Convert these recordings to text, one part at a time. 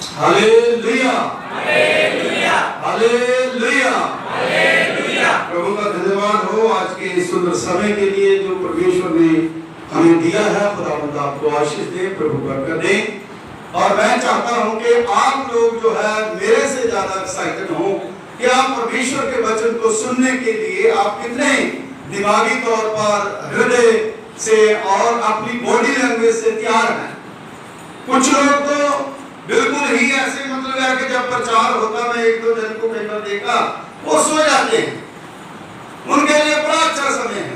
Hallelujah, hallelujah, प्रभु का धन्यवाद हो आज के इस सुंदर समय के लिए जो परमेश्वर ने हमें दिया है। खुदावंद आपको आशीष दे, प्रभु बरकत दे। और मैं चाहता हूं कि आप लोग जो है मेरे से ज्यादा एक्साइटेड हो कि आप परमेश्वर के वचन को सुनने के लिए आप कितने दिमागी तौर पर, हृदय से और अपनी बॉडी लैंग्वेज से तैयार हैं। कुछ लोग तो बिल्कुल ही ऐसे मतलब है कि जब प्रचार होता, मैं एक दो जन को कई बार देखा, वो सो जाते हैं। उनके लिए बड़ा अच्छा समय है।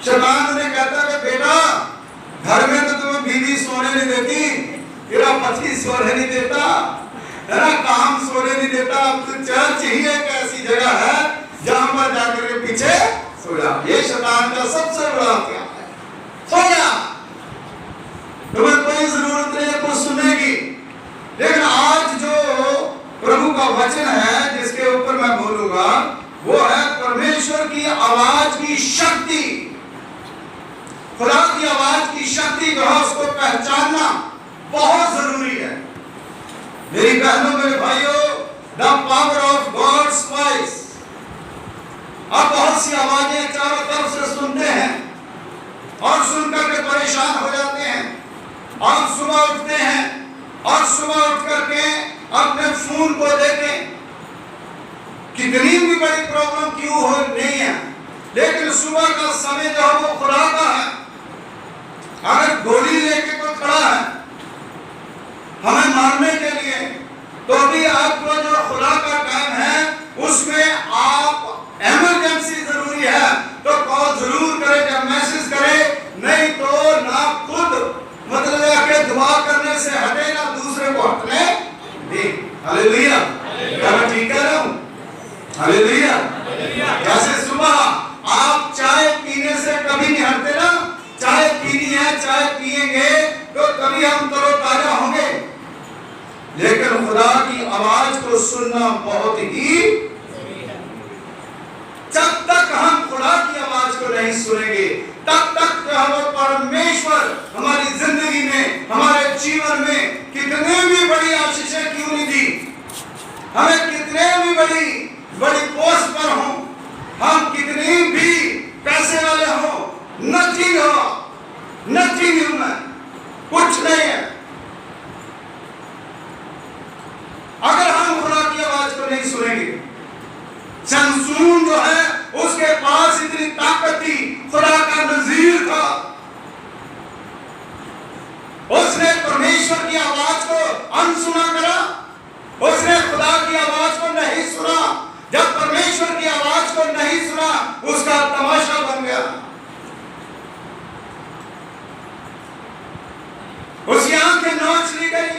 शैतान उन्हें कहता है कि बेटा घर में तो तुम्हें बीवी सोने नहीं देती, तेरा पति सोने नहीं देता, तेरा काम सोने नहीं देता। अब तो चर्च ही एक ऐसी जगह है जहां पर जाकर के पीछे सो जा। ये शैतान का सबसे बड़ा हथियार है। सो जा, तुम्हें कोई जरूरत नहीं है कुछ सुनने की। लेकिन आज जो प्रभु का वचन है जिसके ऊपर मैं बोलूंगा वो है परमेश्वर की आवाज की शक्ति। खुदा की आवाज की शक्ति जो है उसको पहचानना बहुत जरूरी है। मेरी बहनों मेरे भाइयों, the power of God's voice. आप बहुत सी आवाजें चारों तरफ से सुनते हैं और सुनकर के परेशान हो जाते हैं। आप सुबह उठते हैं और सुबह उठ करके अपने फोन को देखें, कितनी भी बड़ी प्रॉब्लम क्यों हो नहीं है, लेकिन सुबह का समय जो है वो खुदा का है। अगर गोली लेके कोई खड़ा है हमें मारने के लिए, तो अभी आपको जो खुदा का टाइम है उसमें आप इमरजेंसी जरूरी है तो कॉल जरूर करें, जब मैसेज करें, नहीं तो ना खुद मतलब आके दुआ करने से हटे ना दूसरे को हटने दे। हालेलुया, क्या मैं ठीक कह रहा हूं? हालेलुया। जैसे सुबह आप चाय पीने से कभी नहीं हटते ना, चाय पीनी है, चाय पिएंगे तो कभी हम तरोताजा होंगे। लेकिन खुदा की आवाज को सुनना बहुत ही, जब तक हम खुदा की आवाज को नहीं सुनेंगे तब तक जो है परमेश्वर हमारी जिंदगी में, हमारे जीवन में कितने भी बड़ी आशीषें क्यों नहीं दी, हमें कितने भी बड़ी पोस्ट पर हो, हम कितने भी पैसे वाले हो, नथिंग ह्यूमन, कुछ नहीं है अगर हम खुदा की आवाज को नहीं सुनेंगे। शमसून जो है उसके पास इतनी ताकत थी, खुदा का नजीर था, उसने परमेश्वर की आवाज को अनसुना करा, उसने खुदा की आवाज को नहीं सुना। जब परमेश्वर की आवाज को नहीं सुना उसका तमाशा बन गया। उसकी आंखें नोच ली गई।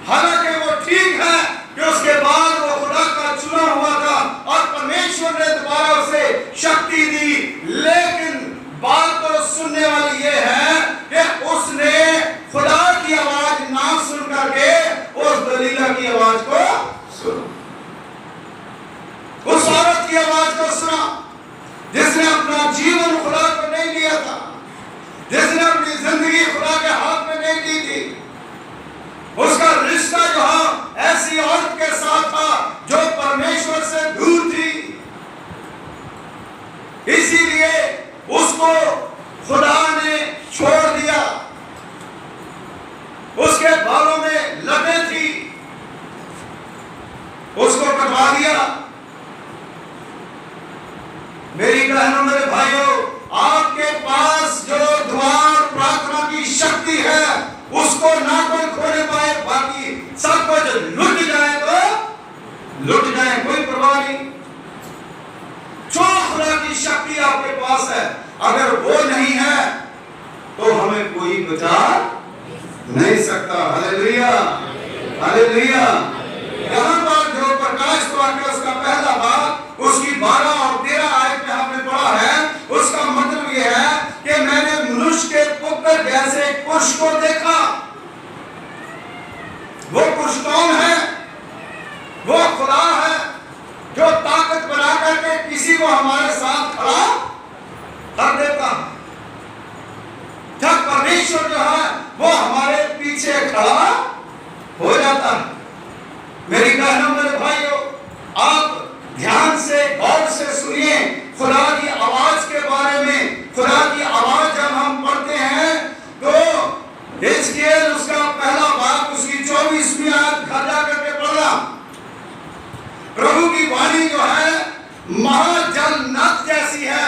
हालांकि वो ठीक है कि उसके बाद वो खुदा का चुना हुआ था और परमेश्वर ने दोबारा उसे शक्ति दी, लेकिन बात तो सुनने वाली ये है कि उसने खुदा की आवाज ना सुन करके उस दलीला की आवाज को सुना, उस औरत की आवाज को सुना जिसने अपना जीवन खुदा को नहीं लिया था, जिसने अपनी जिंदगी खुदा के हाथ में नहीं दी थी। उसका रिश्ता जो है ऐसी औरत के साथ था जो परमेश्वर से दूर थी, इसीलिए उसको खुदा ने छोड़ दिया। उसके बालों में लटें थी, उसको कटवा दिया। मेरी बहनों मेरे भाइयों, आपके पास जो दुआ प्रार्थना की शक्ति है उसको ना कोई खोने पाए, बाकी सब कुछ लुट जाए तो लुट जाए, कोई परवाह नहीं। जो खुदा की शक्ति आपके पास है अगर वो नहीं है तो हमें कोई बचा नहीं सकता। Hallelujah, hallelujah. यहाँ पर जो प्रकाश वाक्य उसका पहला भाग उसकी 12 और 13 आयत में हमने पढ़ा है, उसका मतलब यह है कि मैंने मनुष्य के पुत्र जैसे एक पुरुष को देखा। वो पुरुष कौन है? वो खुदा है जो ताकत बना करके किसी को हमारे साथ खड़ा कर देता है। जब परमेश्वर जो है वो हमारे पीछे खड़ा हो जाता है। मेरी बहनों मेरे भाइयों, आप ध्यान से गौर से सुनिए खुदा की आवाज के बारे में। खुदा की आवाज जब हम पढ़ते हैं तो हिजकिय्याह उसका पहला भाग उसकी 24वीं आयत घर जाकर के पढ़ना। प्रभु की वाणी जो है महाजल नद जैसी है,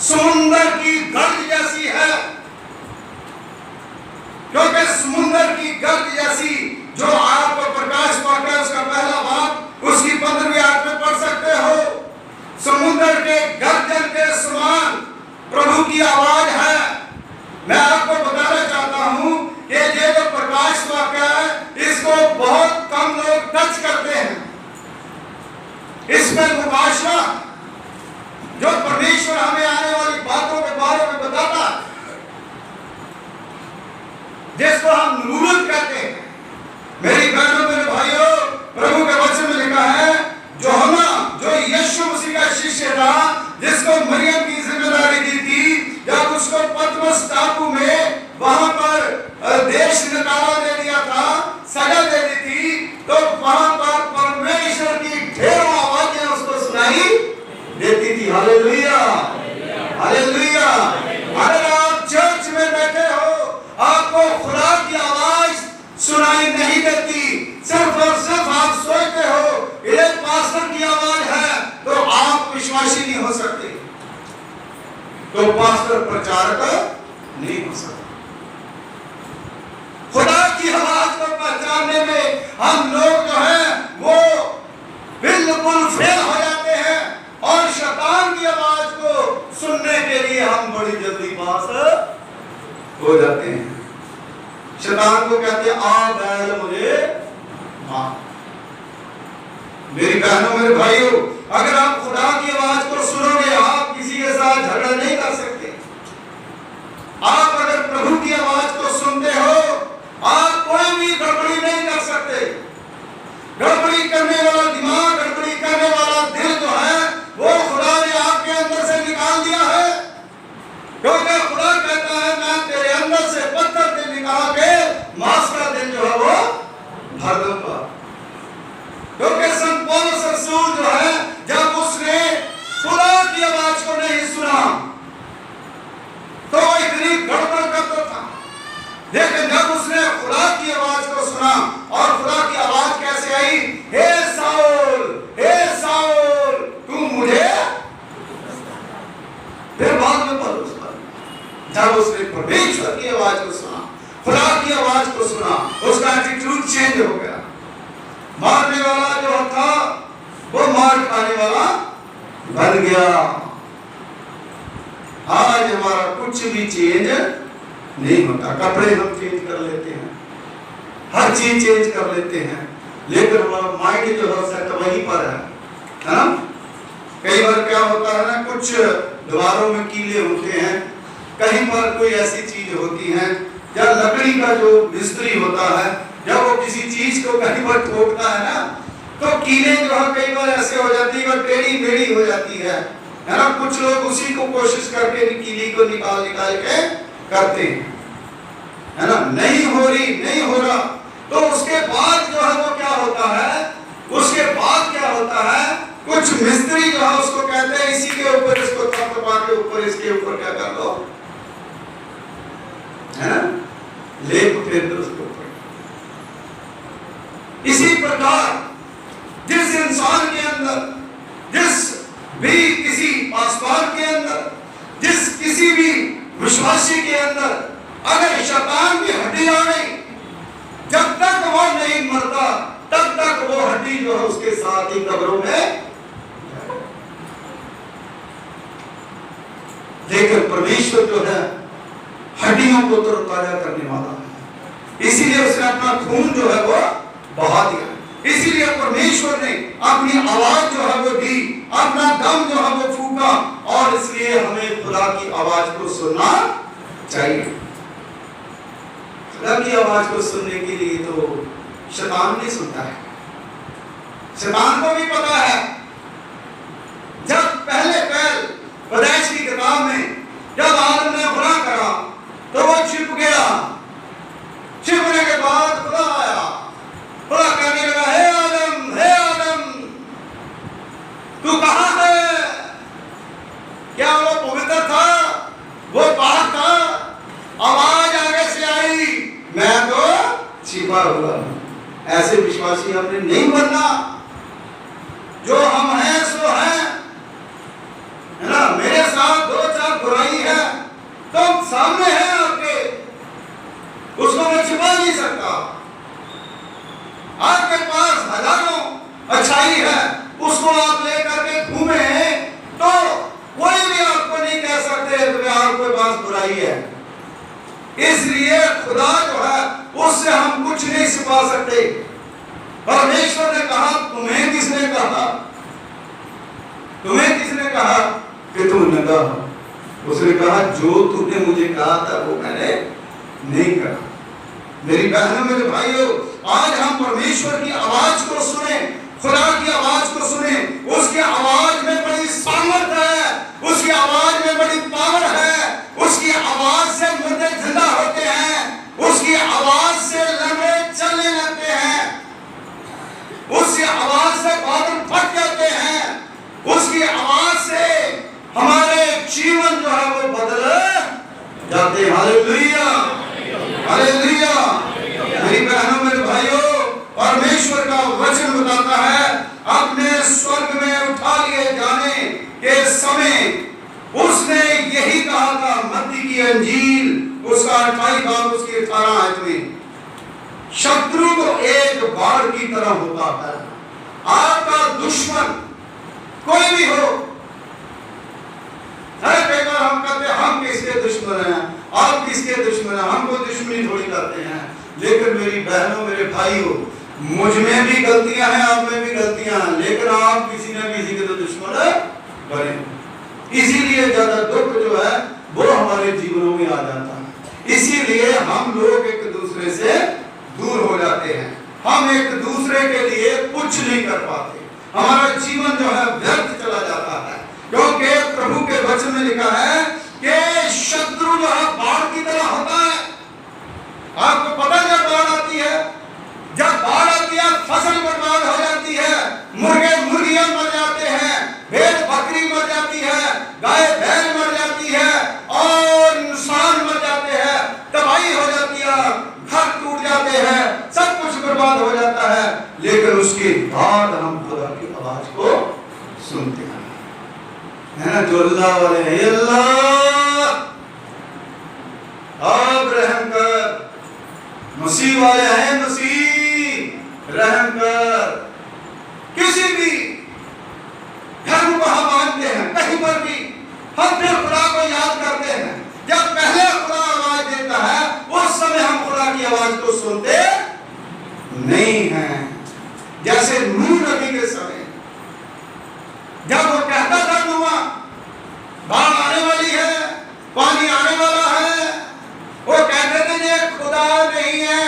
समुंदर की गर्ज जैसी है। क्योंकि समुंदर की गर्ज जैसी जो आपको प्रकाश पाता है उसका पहला भाग उसकी 15वीं आयत में पढ़ सकते हो। समुंदर के गर्जन के समान प्रभु की आवाज है। मैं आपको बताना चाहता हूं कि ये जो प्रकाश वाक्य है इसको बहुत कम लोग टच करते हैं। इसमें मुबाशरा जो परमेश्वर हमें आने वाली बातों के बारे में बताता है, जिसको हम नबूवत कहते हैं। मेरी बहनों मेरे भाइयों, प्रभु के वचन में लिखा है जो यीशु मसीह का शिष्य था, जिसको मरियम की जिम्मेदारी दी थी, जब उसको पतमस टापू में वहां पर देश निकाला दे दिया था, सजा दे दी थी, तो वहां पर परमेश्वर की ढेरों आवाजें उसको सुनाई देती थी। Hallelujah, hallelujah. अगर आप चर्च में बैठे हो, आपको खुदा की आवाज सुनाई नहीं देती, सिर्फ और सिर्फ आप सोचते हो ये पास्टर की आवाज है, तो आप विश्वासी नहीं हो सकते, तो पास्टर प्रचारक नहीं हो सकते। खुदा की आवाज को पहचानने में हम लोग जो है वो बिल्कुल फेल हो जाते हैं, और शैतान की आवाज को सुनने के लिए हम बड़ी जल्दी पास हो जाते हैं। शैतान को कहते हैं आ बैल मुझे मार। मेरी बहनों मेरे भाइयों, अगर आप खुदा की आवाज को सुनोगे, आप किसी के साथ झगड़ा नहीं कर सकते। आप अगर प्रभु की आवाज को सुनते हो, आप कोई भी गड़बड़ी नहीं कर सकते। गड़बड़ी करने वाला दिमाग, गड़बड़ी करने वाला दिल जो है वो खुदा ने आपके अंदर से निकाल दिया है। क्योंकि खुदा कहता है मैं तेरे अंदर से पत्थर दिल निकाल के मांस का दिल जो है वो भर दूंगा। क्योंकि संत पौलुस रसूल जो है, जब उसने खुदा की आवाज को नहीं सुना तो इतनी गड़बड़ करता था, लेकिन जब उसने खुदा की आवाज को सुना, और खुदा की आवाज कैसे आई, हे साउल तू मुझे, फिर बाद में पौलुस जब उसने परमेश्वर की आवाज को सुना, खुदा की आवाज को सुना, उसका एटीट्यूड चेंज हो गया। मारने वाला जो था वो मार खाने वाला बन गया। आज हमारा कुछ भी चेंज नहीं होता। कपड़े हम चेंज कर लेते हैं, हर चीज चेंज कर लेते हैं, लेकिन हमारा माइंड जो है सेट वहीं पर है ना। कई बार क्या होता है ना, कुछ दीवारों में कीले होते हैं, कहीं पर कोई ऐसी चीज होती है, या लकड़ी का जो मिस्त्री होता है, जब वो किसी चीज को कहीं पर ठोकता है ना, तो कीले जो है कई बार ऐसे हो जाती है, टेढ़ी मेढ़ी हो जाती है ना। कुछ लोग उसी को कोशिश करके कीली को निकाल के करते हैं, है ना। नहीं हो रहा, तो उसके बाद जो है वो क्या होता है, उसके बाद क्या होता है, कुछ मिस्त्री जो है उसको कहते हैं इसी के ऊपर इसको थपथपा के ऊपर इसके ऊपर क्या कर दो, है ना, लेप फेर दो उसके ऊपर। इसी प्रकार जिस इंसान के अंदर, जिस भी किसी पासवान के अंदर, जिस किसी भी विश्वासी के अंदर अगर शैतान की हड्डी आ गई, जब तक वो नहीं मरता तब तक वो हड्डी जो है उसके साथ ही कब्रों में। लेकिन परमेश्वर जो है हड्डियों को तरोताजा करने वाला है, इसीलिए उसने अपना खून जो है वो बहा दिया। इसीलिए परमेश्वर ने अपनी आवाज जो है वो दी, अपना दम जो है वो फूका, और इसलिए हमें खुदा की आवाज को सुनना चाहिए। खुदा की आवाज को सुनने के लिए तो शैतान नहीं सुनता है। शैतान को भी पता है, जब पहले पैदाइश की किताब में जब आदम ने गुनाह करा तो वो छिप गया। छिपने के बाद खुदा आया, छिपा हुआ हूं। ऐसे विश्वासी हमने नहीं बनना। जो हम हैं सो है ना। मेरे साथ दो चार बुराई है तो सामने है आपके, उसको मैं छिपा नहीं सकता। आपके पास हजारों अच्छाई है, उसको आप लेकर के घूमे तो कोई भी आपको नहीं कह सकते कि आपके पास बुराई है। इसलिए खुदा जो है उससे हम कुछ नहीं छिपा सकते। परमेश्वर ने कहा, तुम्हें किसने कहा, तुम्हें किसने कहा कि तुम नंगा हो? उसने कहा, जो तुमने मुझे कहा था वो मैंने नहीं कहा। मेरी बहनों, मेरे भाइयों, आज हम परमेश्वर की आवाज को सुने, खुदा की आवाज को सुने। उसकी आवाज में बड़ी सामर्थ है, उसकी आवाज में बड़ी पावर है। उसकी आवाज से मुर्दे जिंदा होते हैं, उसकी आवाज से लंगड़े चलने लगते हैं, उसकी आवाज से बादल फट जाते हैं, उसकी आवाज से हमारे जीवन जो है वो बदल जाते हैं। Hallelujah, hallelujah. मेरी बहनों, मेरे भाइयों, परमेश्वर का वचन बताता है अपने स्वर्ग में उठा लिए जाने के समय उसने यही कहा था। मत्ती की अंजील उसका 28 बाब उसकी 18 आयत में, शत्रु तो एक बाढ़ की तरह होता है। आपका दुश्मन कोई भी हो, कई बार हम कहते हैं हम किसके दुश्मन हैं, आप किसके दुश्मन हैं, हमको दुश्मनी थोड़ी करते हैं। लेकिन मेरी बहनों, मेरे भाइयों, मुझ में भी गलतियां हैं, आप में भी गलतियां हैं, लेकिन आप किसी न किसी के तो दुश्मन बने। इसीलिए ज्यादा दुख जो है वो हमारे जीवनों में आ जाता है। इसीलिए हम लोग एक दूसरे से दूर हो जाते हैं, हम एक दूसरे के लिए कुछ नहीं कर पाते, हमारा जीवन जो है व्यर्थ चला जाता है। क्योंकि प्रभु के वचन में लिखा है कि शत्रु जो है बाढ़ की तरह होता है। आपको पता है जब बाढ़ आती है, जब बाढ़ आती है फसल बर्बाद हो जाती है, मुर्गे मुर्गियां मर जाते हैं, भेड़ बकरी मर जाती है, गाय बैल मर जाती है और इंसान मर जाते हैं, तबाही हो जाती है, घर टूट जाते हैं, सब कुछ बर्बाद हो जाता है। लेकिन उसके बाद हम खुदा की आवाज को सुनते हैं, है ना। जो अल्लाह वाले हैं, अल्लाह अब रहम कर, मसीह वाले हैं, मसीह रहम कर। किसी भी धर्म को हम मानते हैं, कहीं पर भी हम फिर खुदा को याद करते हैं। जब पहले खुदा आवाज देता है उस समय हम खुदा की आवाज को सुनते नहीं हैं। जैसे नूह नबी के समय जब वो कहता था नूह बाढ़ आने वाली है, पानी आने वाला है, वो कहते थे ये खुदा नहीं है,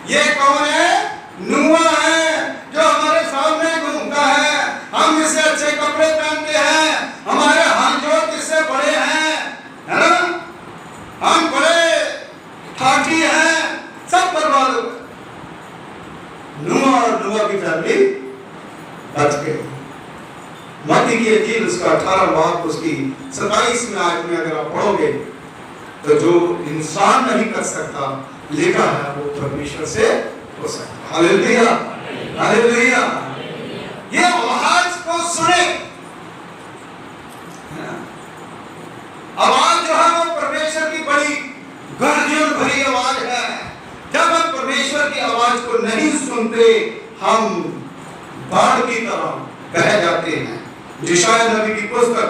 ये कौन है? नूह है जो हमारे सामने घूमता है, हम इससे अच्छे कपड़े पहनते हैं, हमारे हाथ जोड़ इससे बड़े हैं, है ना, हम बड़े ठाठी हैं, सब बर्बाद हो गए। नूह और नूह की फैमिली बच गई। मत्ती की अंजील उसका 18 बाब उसकी 27 आयत में अगर आप पढ़ोगे तो जो इंसान नहीं कर सकता लिखा है वो परमेश्वर से हो सकता। Hallelujah, hallelujah. ये आवाज को सुने, आवाज जो है वो परमेश्वर की बड़ी गर्जन भरी आवाज है। जब हम परमेश्वर की आवाज को नहीं सुनते हम बाढ़ की तरह बह जाते हैं। यशायाह नबी की पुस्तक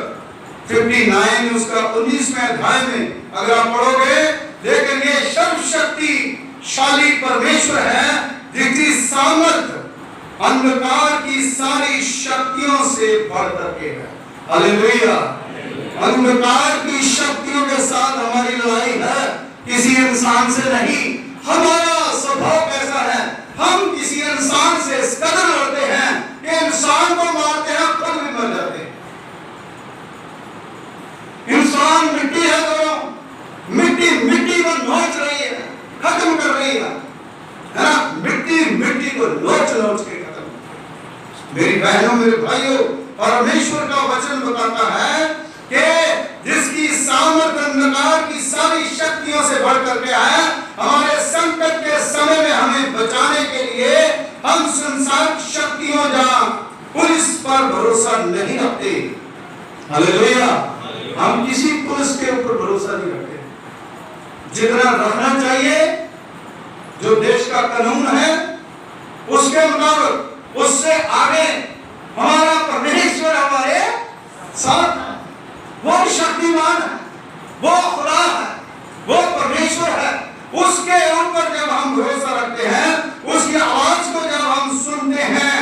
59 उसका 19वें अध्याय में अगर आप पढ़ोगे, लेकिन ये सर्वशक्तिशाली परमेश्वर है जिसकी सामर्थ अंधकार की सारी शक्तियों से बढ़ करके है। हालेलुया। अंधकार की शक्तियों के साथ हमारी लड़ाई है, किसी इंसान से नहीं। हमारा स्वभाव कैसा है, हम किसी इंसान से इस कदर लड़ते हैं कि इंसान को मारते हैं, खुद भी मर जाते हैं। इंसान मिट्टी है, दोनों मिट्टी मिट्टी को नोच रही है, खत्म कर रही है ना, मिट्टी मिट्टी को नोच नोच के खत्म। मेरी बहनों, मेरे भाइयों, परमेश्वर का वचन बताता है कि जिसकी सामर्थ अंधकार की सारी शक्तियों से बढ़ करके है, हमारे संकट के समय में हमें का कानून है, उसके मुताबिक उससे आगे हमारा परमेश्वर हमारे साथ है। वो शक्तिमान है, वो खुदा है, वो परमेश्वर है। उसके ऊपर जब हम भरोसा रखते हैं, उसकी आवाज को जब हम सुनते हैं,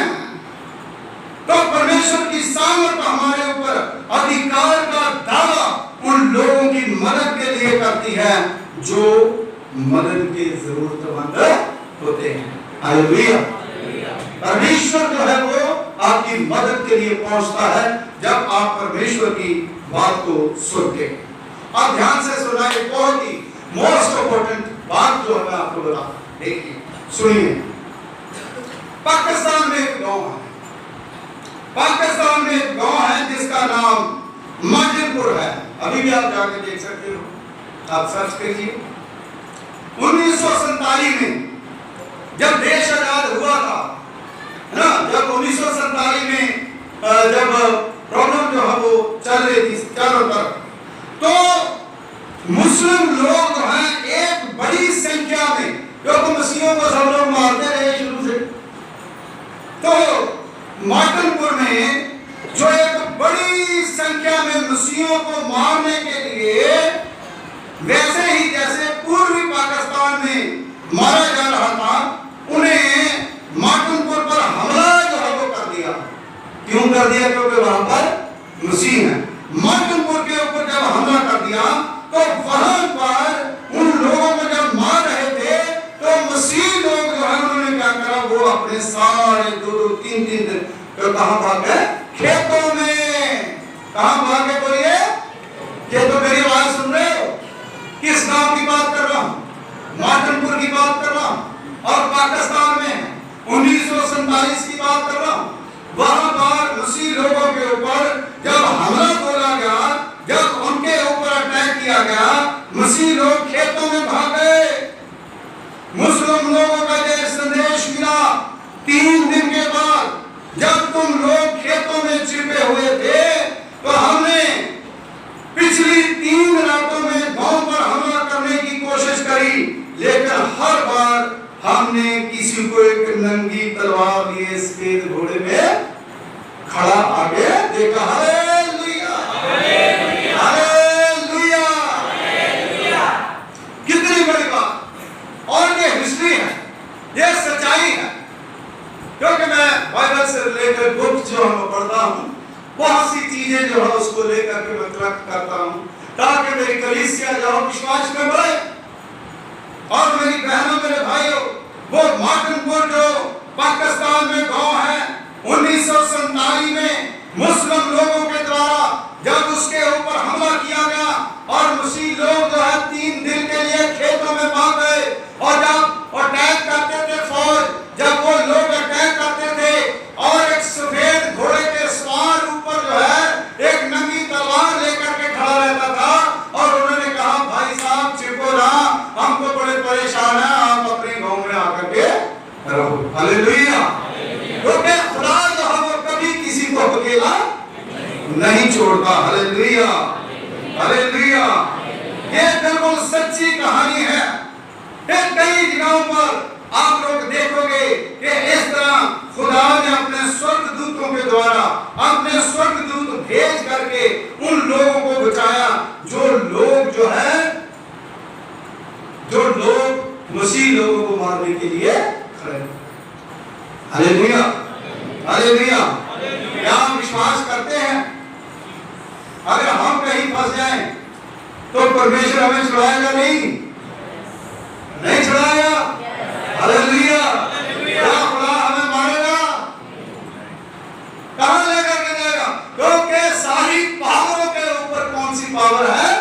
तो परमेश्वर की सामर्थ हमारे ऊपर अधिकार का दावा उन लोगों की मदद के लिए करती है जो मदद की जरूरतमंद होते हैं। हालेलुया। परमेश्वर जो है वो आपकी मदद के लिए पहुंचता है जब आप परमेश्वर की बात को सुनते हैं। आप ध्यान से सुना, एक बहुत ही मोस्ट इंपोर्टेंट बात जो है मैं आपको बता, देखिए सुनिए। पाकिस्तान में एक गांव है, पाकिस्तान में एक गांव है जिसका नाम माजिलपुर है। अभी भी आप जाके देख सकते हो, आप सर्च कीजिए। 1947 में जब देश आजाद हुआ था ना, जब 1947 में जब प्रॉब्लम जो है वो चल रही थी चारों तरफ, तो मुस्लिम लोग जो हैं एक बड़ी संख्या में, क्योंकि मसीहों को सब लोग मारते रहे शुरू से, तो माजिलपुर में जो एक बड़ी संख्या में मसीहों को मारने के लिए, वैसे ही जैसे पूर्वी पाकिस्तान में मारा जा रहा था, उन्हें माजिलपुर पर हमला जो है वो कर दिया। क्यों कर दिया? क्योंकि वहां पर मसीह है। माजिलपुर के ऊपर जब हमला कर दिया, तो वहां पर उन लोगों को जब मार रहे थे, तो मसीह लोग जो है उन्होंने क्या करा, वो अपने सारे 2-2, 3-3 दिन तो कहां भाग गए? खेतों में। कहां भागे? बोलिए, खेतों। मेरी आवाज सुन रहे हो? किस गांव की बात कर रहा हूं? माजिलपुर की बात कर रहा हूं। और पाकिस्तान में 1947 की बात कर रहा हूं। वहां पर मसीह लोगों के ऊपर जब हमला बोला गया, जब उनके ऊपर अटैक किया गया, मसीह लोग खेतों में भाग गए। मुस्लिम लोगों का जब संदेश मिला 3 दिन के बाद, जब तुम लोग खेतों में छिपे हुए थे, तो हमने पिछली 3 रातों में गांव पर हमला करने की कोशिश करी, लेकिन हर बार हमने किसी को एक नंगी तलवार लिए सफेद घोड़े में खड़ा आगे देखा। Hallelujah, hallelujah, hallelujah. कितनी बड़ी बात! और ये हिस्ट्री है, ये सच्चाई है। क्योंकि मैं बाइबल से रिलेटेड बुक जो मैं पढ़ता हूँ, बहुत सी चीजें जो है उसको लेकर के मैं कलेक्ट करता हूँ, ताकि मेरी कलीसिया जो है विश्वास में बढ़े। और मेरी बहनों, मेरे भाइयों, वो माजिलपुर जो पाकिस्तान में गांव है, 1947 में मुस्लिम लोगों के द्वारा जब उसके ऊपर हमला किया गया, और मसीह लोग जो है 3 दिन के लिए खेतों में भाग गए। और जब अटैक करते थे फौज, जब वो लोग अटैक करते थे, और एक सफेद घोड़े के सवार ऊपर जो है एक नंगी तलवार लेकर के खड़ा रहता था, और उन्होंने कहा, भाई साहब छिपो ना, हम तो बड़े परेशान हैं, आप अपने गांव में आकर के रहो। हालेलुया। क्योंकि खुदा जो है वो कभी किसी को अकेला नहीं छोड़ता। Hallelujah, hallelujah. ये बिल्कुल सच्ची कहानी है। कई जगहों पर आप लोग देखोगे कि इस तरह खुदा ने अपने स्वर्गदूतों के द्वारा अपने स्वर्गदूत भेज करके उन लोगों को बचाया, जो लोग मसीह लोगों को मारने के लिए खड़े। Hallelujah, hallelujah. क्या हम विश्वास करते हैं अगर हम कहीं फंस जाएं तो परमेश्वर हमें छुड़ाएगा? नहीं छुड़ाएगा। हालेलुया। क्या खुदा हमें मारेगा? कहां लेकर के जाएगा? क्योंकि सारी पावरों के ऊपर कौन सी पावर है?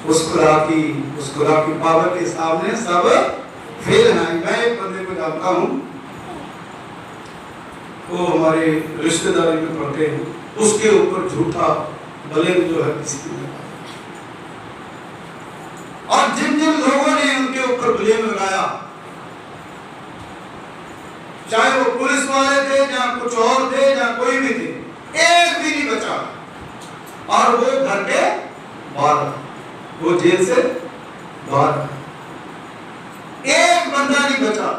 उस खुदा की पावर के सामने सब फेल है। मैं एक बंदे को जानता हूं, वो हमारे रिश्तेदारी में पड़ते हैं, उसके ऊपर झूठा ब्लेम जो है किसी ने, और जिन जिन लोगों ने उनके ऊपर ब्लेम लगाया, चाहे वो पुलिस वाले थे, या कुछ और थे, या कोई भी थे, एक भी नहीं बचा। और वो घर के बाहर, वो जेल से बाहर, एक बंदा नहीं बचा।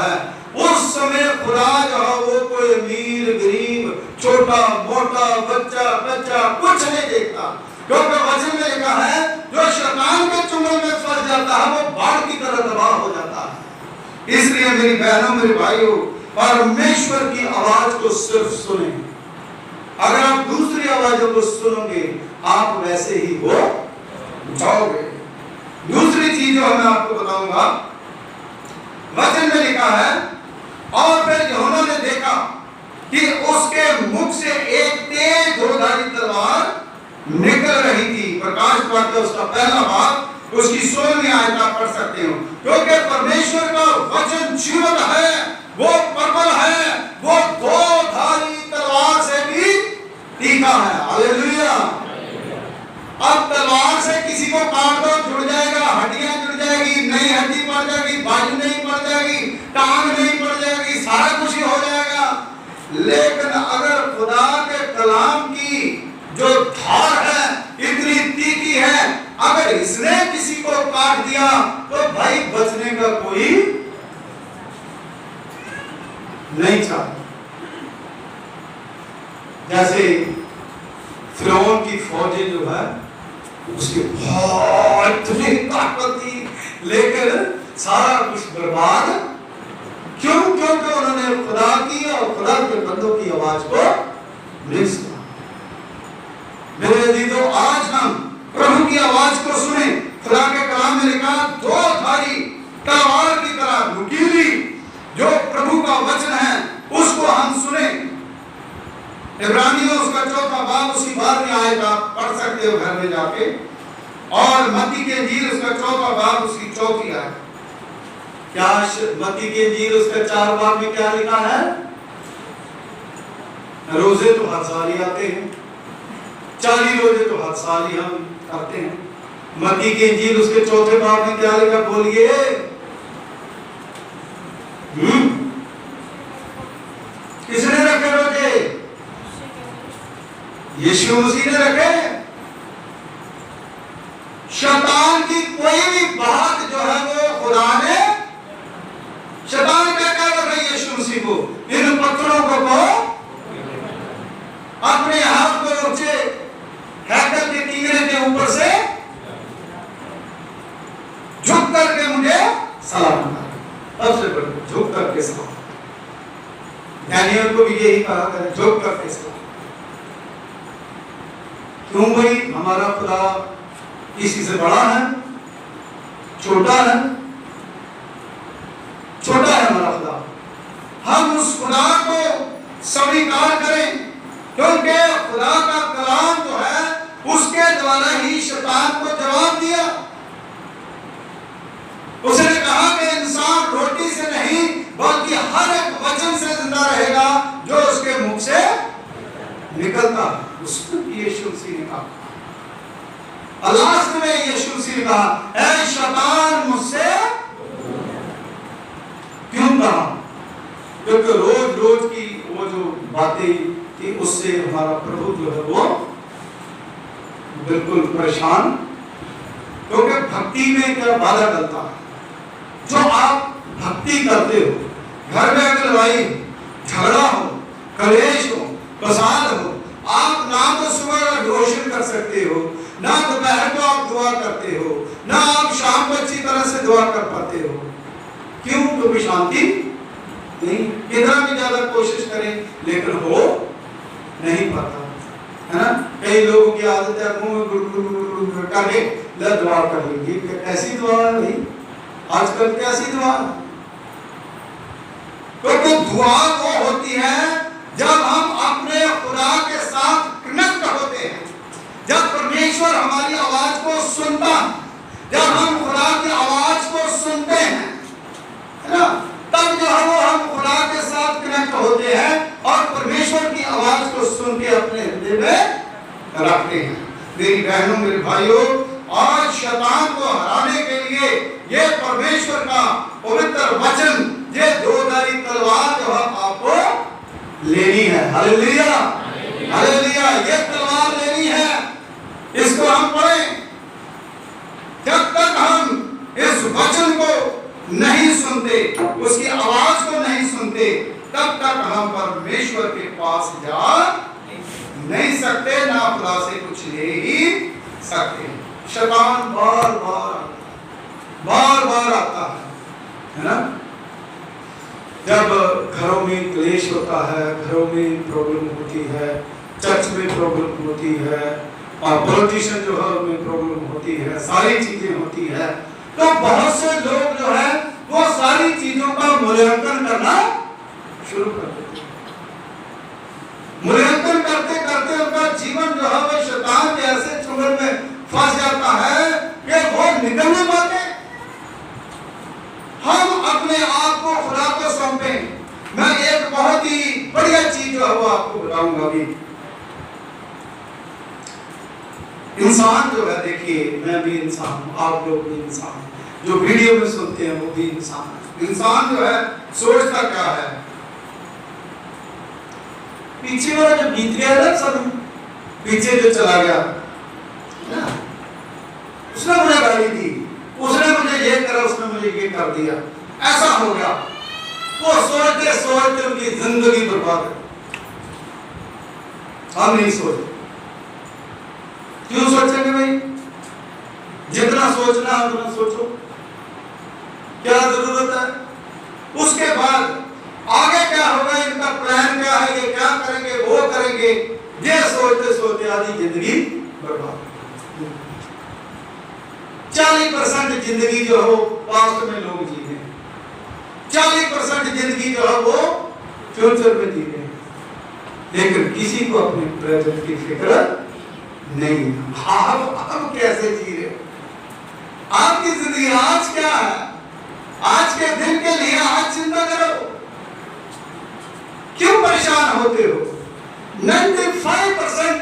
है। उस समय खुदा जो है वो कोई अमीर गरीब छोटा मोटा बच्चा बच्चा कुछ नहीं देखता, क्योंकि वचन में लिखा है जो शैतान के चुंगल में फंस जाता है वो बाढ़ की तरह तबाह हो जाता है। इसलिए मेरी बहनों मेरे भाइयों, परमेश्वर की आवाज को सिर्फ सुने। अगर आप दूसरी आवाजों को सुनोगे आप वैसे ही हो जाओगे। दूसरी चीज जो मैं आपको बताऊंगा, वचन में लिखा है और फिर यूहन्ना ने देखा कि उसके मुख से एक तेज दोधारी तलवार निकल रही थी। प्रकाश वाक्य उसका पहला भाग उसकी 16वीं आयत आप पढ़ सकते हो। क्योंकि परमेश्वर का वचन जीवंत है, वो प्रबल है, वो दोधारी तलवार से भी तीखा है। हालेलुया। अब तलवार से किसी को काट दो जुड़ जाएगा, हड्डियां जुड़ जाएगी, नई हड्डी पड़ जाएगी, बाजू नहीं पड़ जाएगी, टांग नहीं पड़ जाएगी, सारा कुछ ही हो जाएगा। लेकिन अगर खुदा के कलाम की जो धार है इतनी तीखी है, अगर इसने किसी को काट दिया तो भाई बचने का कोई नहीं चाहता। जैसे फिरौन की फौजें जो है उसकी बहुत ताकत थी, लेकिन सारा कुछ बर्बाद क्यों? क्योंकि उन्होंने खुदा की और खुदा के बंदों की आवाज को नहीं सुना। मेरे अजीजों, आज हम प्रभु की आवाज को सुने। खुदा के कलाम में लिखा दो धारी तलवार की तरह नुकीली जो प्रभु का वचन है उसको हम सुने। इब्रानियों उसका 4वां बाब उसकी 12वीं आयत आप पढ़ सकते हो घर में जाके, और मत्ती के इंजील उसका 4वां बाब उसकी 4वीं आयत। क्या मत्ती के इंजील उसका 4 बाब में क्या लिखा है? रोजे तो हर साल ही आते हैं, 40 रोजे तो हर साल ही हम करते हैं। मत्ती के इंजील उसके 4वें बाब में क्या लिखा बोलिए? किसने रखे रोजे? यीशु मसीह ने रखे। शैतान की कोई भी बात जो है वो खुदा ने, शैतान क्या कह रहा है यीशु मसीह को, इन पत्थरों को अपने हाथ को ऊंचे हैकल के टींगरे के ऊपर से झुक करके मुझे सलाम कर। सबसे पहले झुक करके सलाम। डैनियल को भी यही कहा करे, झुक करके सलाम। क्यों भाई? हमारा खुदा किसी से बड़ा है? छोटा है? छोटा है हमारा खुदा। हम उस खुदा को स्वीकार करें, क्योंकि खुदा का कलाम जो है उसके द्वारा ही शैतान को जवाब दिया। उसने कहा कि इंसान रोटी से नहीं बल्कि हर एक वचन से जिंदा रहेगा जो उसके मुख से निकलता। उसको यीशु मसीह ने कहा, लास्ट में यीशु मसीह ने कहा, ऐ शैतान मुझसे क्यों कहा? क्योंकि रोज रोज की वो जो बातें थी उससे हमारा प्रभु जो है वो बिल्कुल परेशान। क्योंकि भक्ति में क्या बाधा डलता है? जो आप भक्ति करते हो, घर में अगर लड़ाई झगड़ा हो, कलेश हो, फसाद हो, आप ना तो सुबह रोशन कर सकते हो, ना दोपहर को आप दुआ करते हो, ना आप शाम को अच्छी तरह से दुआ कर पाते हो। क्यों? क्योंकि शांति नहीं। कितना भी ज्यादा कोशिश करें लेकिन हो नहीं पाता है ना। कई लोगों की आदत है मुंह में गुड़गुड़ करके दुआ कर लेंगे। कैसी दुआ है भाई? आजकल कैसी दुआ? क्योंकि दुआ वो होती है जब हम अपने खुदा के साथ कनेक्ट होते हैं, जब परमेश्वर हमारी आवाज को सुनता है, जब हम खुदा की आवाज को सुनते हैं, है ना, तब जो है वो हम खुदा के साथ कनेक्ट होते हैं और परमेश्वर की आवाज को सुन के अपने हृदय में रखते हैं। मेरी बहनों मेरे भाइयों, आज शैतान को हराने के लिए ये परमेश्वर का पवित्र वचन, ये दोधारी तलवार जो है आपको लेनी है। Hallelujah, hallelujah. ये तलवार लेनी है, इसको हम पढ़ें। जब तक हम इस वचन को नहीं सुनते, उसकी आवाज सुनते तब तक हम परमेश्वर के पास जा नहीं सकते, ना खुदा से कुछ ले ही सकते। शैतान बार बार आता है ना। जब घरों में क्लेश होता है, घरों में प्रॉब्लम होती है, चर्च में प्रॉब्लम होती है, और पॉलिटिशियन जो है उनमें प्रॉब्लम होती है, सारी चीजें होती है, तो बहुत से लोग जो है वो सारी चीजों का मूल्यांकन करना शुरू कर देते हैं। मूल्यांकन करते करते उनका जीवन जो है वो शैतान के ऐसे चुंगल में फंस जाता है कि वो निकल नहीं पाते। हम अपने आप को खुदा को सौंपे। मैं एक बहुत ही बढ़िया चीज जो है वो आपको बताऊंगा अभी। इंसान जो है, देखिए मैं भी इंसान हूं, आप लोग भी इंसान हैं, जो वीडियो में सुनते हैं वो भी इंसान है। इंसान जो है सोचता क्या है, पीछे वाला जो बीत गया ना, सब पीछे जो चला गया ना, उसने मुझे गाली दी, उसने मुझे ये करा, उसने मुझे ये कर दिया, ऐसा हो गया। वो सोचते सोचते उनकी जिंदगी बर्बाद है। हम नहीं सोचते। क्यों सोचेंगे भाई? जितना सोचना है उतना सोचो, क्या जरूरत है। उसके बाद आगे क्या होगा, इनका प्लान क्या है, ये क्या करेंगे, वो करेंगे, ये सोचते सोचते आधी जिंदगी बर्बाद। 40% जिंदगी जो है पास्ट में लोग जी रहे हैं, 40% जिंदगी जो है वो फ्यूचर में जी रहे हैं, लेकिन किसी को अपने प्रेजेंट की फिक्र नहीं। आप कैसे जी रहे हो? आपकी जिंदगी आज क्या है, आज के दिन के लिए आज चिंता करो। क्यों परेशान होते हो? 95%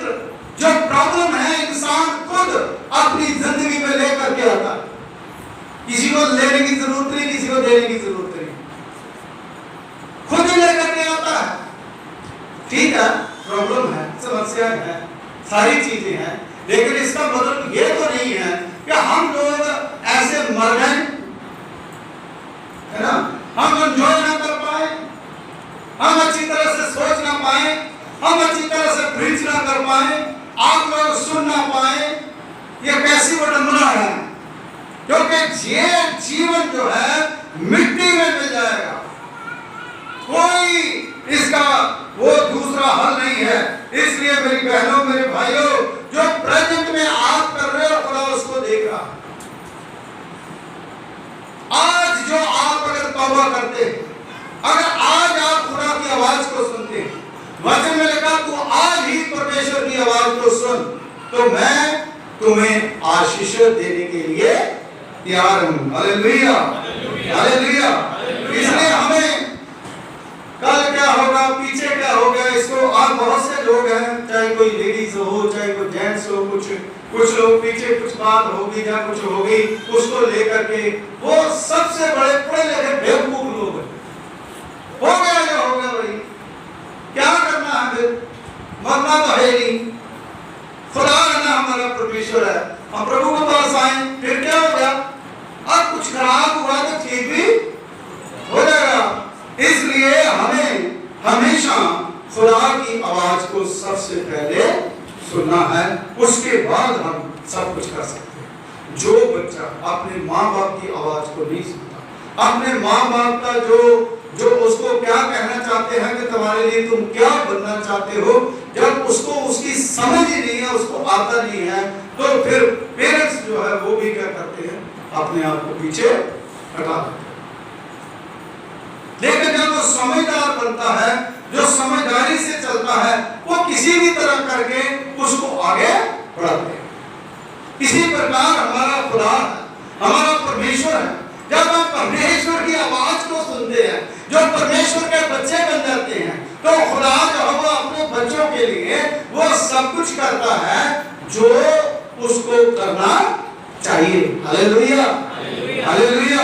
जो प्रॉब्लम है इंसान खुद अपनी जिंदगी में लेकर के आता है। किसी को लेने की जरूरत नहीं, किसी को देने की जरूरत नहीं, खुद ही लेकर के आता है। ठीक है, प्रॉब्लम है, समस्याएं हैं, सारी चीजें हैं, लेकिन इसका मतलब ये तो नहीं है कि हम लोग ऐसे मर गए, है ना, हम एंजॉय ना कर पाए, हम अच्छी तरह से सोच ना पाए, हम अच्छी तरह से प्रीच ना कर पाए, आप लोग सुन ना पाए। ये कैसी विडंबना है, क्योंकि ये जीवन जो है मिट्टी में मिल जाएगा, कोई इसका वो दूसरा हल नहीं है। इसलिए मेरी बहनों, मेरे भाइयों, जो प्रेजेंट में आप कर रहे हो खुदा उसको देख रहा। आज जो आप अगर तौबा करते हैं, अगर आज आप खुदा की आवाज को सुनते हैं, वचन में लिखा तू आज ही परमेश्वर की आवाज को सुन, तो मैं तुम्हें आशीष देने के लिए तैयार हूं। Hallelujah, hallelujah. इसलिए हमें कल क्या होगा, पीछे क्या होगा, इसको आज बहुत से लोग हैं, चाहे कोई लेडीज हो, चाहे कोई जेंट्स हो, कुछ लोग पीछे कुछ बात होगी या कुछ होगी, उसको लेकर के वो सबसे बड़े पढ़े लिखे बेवकूफ लोग हैं। हो गया जो हो गया भाई, क्या करना है फिर? मरना तो है नहीं, खुदा रहना हमारा परमेश्वर है, हम प्रभु के पास आए, फिर क्या हो गया? अब कुछ खराब हुआ तो ठीक भी हो जाएगा। इसलिए हमें हमेशा खुदा की आवाज को सबसे पहले सुनना है, उसके बाद हम सब कुछ कर सकते हैं। जो बच्चा अपने माँ बाप की आवाज को नहीं सुनता, अपने माँ बाप का जो उसको क्या कहना चाहते हैं कि तुम्हारे लिए तुम क्या बनना चाहते हो, जब उसको उसकी समझ ही नहीं है, उसको आता नहीं है, तो फिर पेरेंट्स जो है वो भी क्या करते हैं, अपने आप को पीछे हटा देते हैं। लेकिन जब वो समझदार बनता है, जो समझदारी से चलता है, वो किसी भी तरह करके उसको आगे बढ़ाते हैं। इसी प्रकार हमारा खुदा है, हमारा परमेश्वर है। जब हम परमेश्वर की आवाज को सुनते हैं, जो परमेश्वर के बच्चे बन जाते हैं, तो खुदा जो है वो अपने बच्चों के लिए वो सब कुछ करता है जो उसको करना चाहिए। Hallelujah, hallelujah.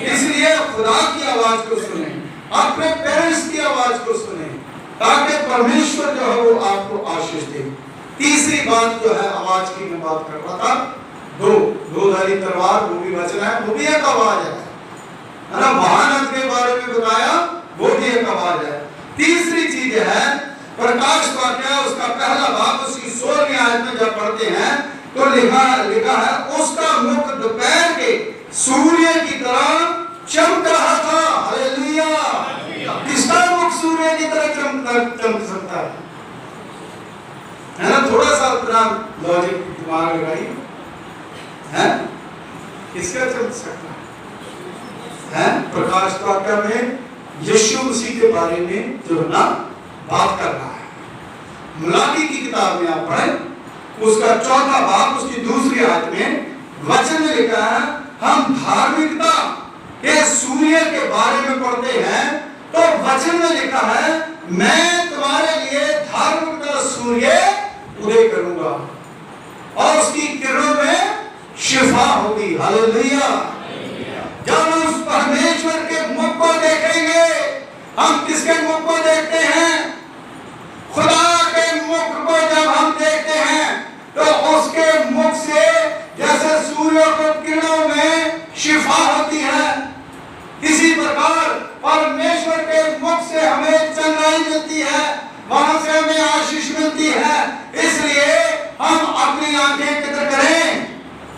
इसलिए खुदा की आवाज को सुने, अपने पेरेंट्स की आवाज को सुने, ताकि परमेश्वर जो है वो आपको आशीष दे। तीसरी बात जो है आवाज की मैं बात कर रहा था, दो धारी तलवार, वो भी वचन है, वो भी एक आवाज है ना। महानद के बारे में बताया, वो भी एक लिए है। प्रकाश वाक्य उसका पहला भाग उसकी 16वीं आयत में जब पढ़ते हैं तो लिखा है उसका मुख दोपहर के सूर्य की तरह चमक रहा था। हालेलुया। किसका मुख सूर्य की तरह चमक सकता है ना? थोड़ा सा अपना लॉजिक दिमाग लगाइए, है किसका चमक सकता है? प्रकाश वाक्य में यीशु मसीह के बारे में जो है ना बात कर रहा है। मलाकी की किताब में आप पढ़ें, उसका 4था भाग उसकी 2री आयत में वचन में लिखा है, हम धार्मिकता के सूर्य के बारे में पढ़ते हैं तो वचन में लिखा है, मैं तुम्हारे लिए धार्मिकता का सूर्य उदय करूंगा और उसकी किरणों में शिफा होगी। हालेलुया। जब उस परमेश्वर के मुख को देखेंगे, हम किसके मुख को देखते हैं? खुदा के मुख को जब हम देखते हैं तो उसके मुख से जैसे सूर्य को किरणों में शिफा होती है, इसी प्रकार परमेश्वर के मुख से हमें चंगाई मिलती है, वहां से हमें आशीष मिलती है। इसलिए हम अपनी आंखें किधर करें?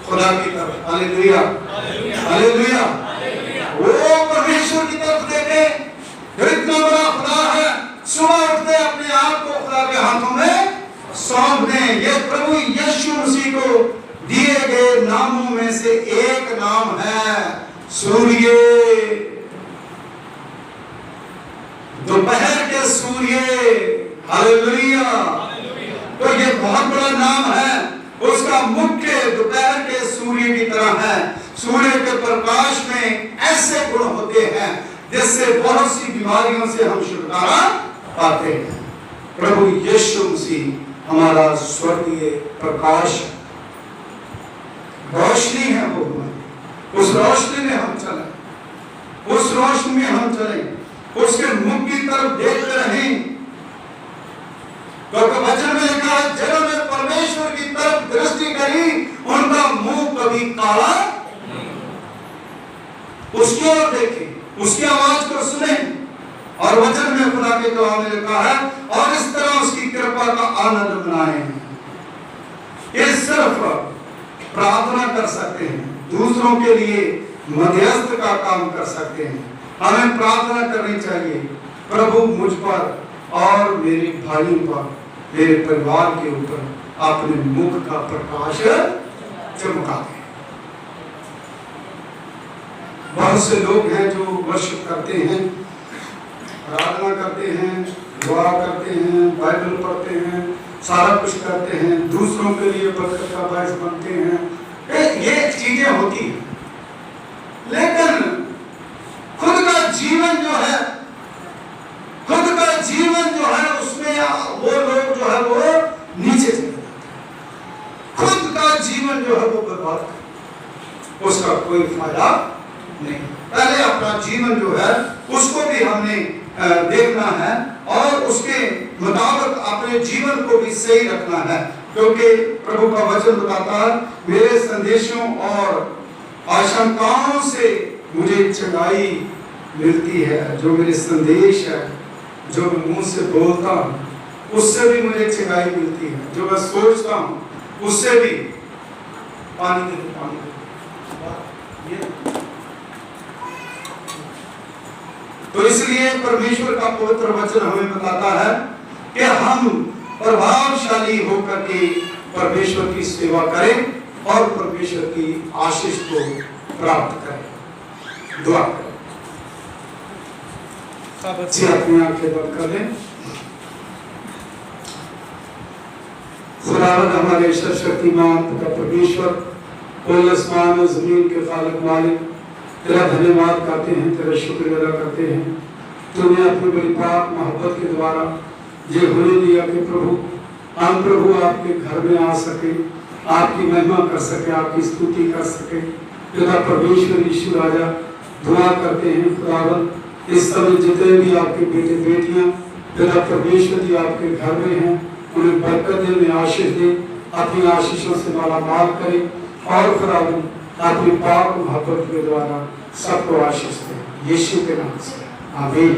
खुदा की तरफ। Hallelujah, hallelujah. वो परमेश्वर की तरफ देखें जो इतना बड़ा खुदा है। सुबह उठते अपने आप को खुदा के हाथों में सौंप दें। ये प्रभु यीशु मसीह को दिए गए नामों में से एक नाम है सूर्य, दोपहर के सूर्य। हालेलुया। तो ये बहुत बड़ा नाम है। उसका मुख्य दोपहर के सूर्य की तरह है। सूर्य के प्रकाश में ऐसे गुण होते हैं जिससे बहुत सी बीमारियों से हम छुटकारा पाते हैं। प्रभु यीशु मसीह हमारा स्वर्गीय प्रकाश, रोशनी है वो हमारी। उस रोशनी में हम चलें, उस रोशनी में हम चलें, उसके मुख की तरफ देखते रहें। क्योंकि वचन में लिखा है, जिन्होंने परमेश्वर की तरफ दृष्टि करी उनका मुंह कभी काला। उसकी ओर देखें, उसकी आवाज को सुने। और वचन में खुदा के कलाम में लिखा है, और इस तरह उसकी कृपा का आनंद मनाएं। ये सिर्फ प्रार्थना कर सकते हैं, दूसरों के लिए मध्यस्थ का काम कर सकते हैं। हमें प्रार्थना करनी चाहिए, प्रभु मुझ पर और मेरे भाइयों पर, मेरे परिवार के ऊपर अपने मुख का प्रकाश चमका दे। बहुत से लोग हैं जो वर्शिप करते हैं, आराधना करते हैं, दुआ करते हैं, बाइबल पढ़ते हैं, सारा कुछ करते हैं, दूसरों के लिए बरकत का बायस बनते हैं। ये चीजें होती हैं, लेकिन खुद का जीवन जो है, खुद का जीवन जो है उसमें वो लोग जो है वो नीचे चले जाते हैं। खुद का जीवन जो है वो बर्बाद कर, उसका कोई फायदा नहीं। पहले अपना जीवन जो है उसको भी हमने देखना है और उसके मुताबिक अपने जीवन को भी सही रखना है। क्योंकि प्रभु का वचन बताता है, मेरे संदेशों और आशंकाओं से मुझे चंगाई मिलती है। जो मेरे संदेश है, जो मैं मुंह से बोलता हूँ उससे भी मुझे चंगाई मिलती है। जो मैं सोचता हूँ उससे भी पानी दे तो इसलिए परमेश्वर का पवित्र वचन हमें बताता है कि हम प्रभावशाली होकर के परमेश्वर की सेवा करें और परमेश्वर की आशीष को प्राप्त करें। दुआ करें। अपनी आंखें बंद कर लें। खुदावंद हमारे सर्वशक्तिमान पिता परमेश्वर, कोई आसमान और जमीन के खालिक मालिक, तेरा धन्यवाद करते हैं, तेरा शुक्र अदा करते हैं। तूने अपनी बड़ी पाक मोहब्बत के द्वारा ये होने दिया कि प्रभु हम प्रभु आपके घर में आ सके, आपकी महिमा कर सके, आपकी स्तुति कर सके। पिता परमेश्वर यीशु राजा दुआ करते हैं खुदावंद इस समय जितने भी आपके बेटे बेटियां पिता परमेश्वर जी आपके घर में हैं, उन्हें बरकत दे, उन्हें आशीष दे, अपनी आशीषों से मालामाल करे और खुदावंद अपनी पाक मोहब्बत के द्वारा सबको आशीष दे। यीशु के नाम से आमीन।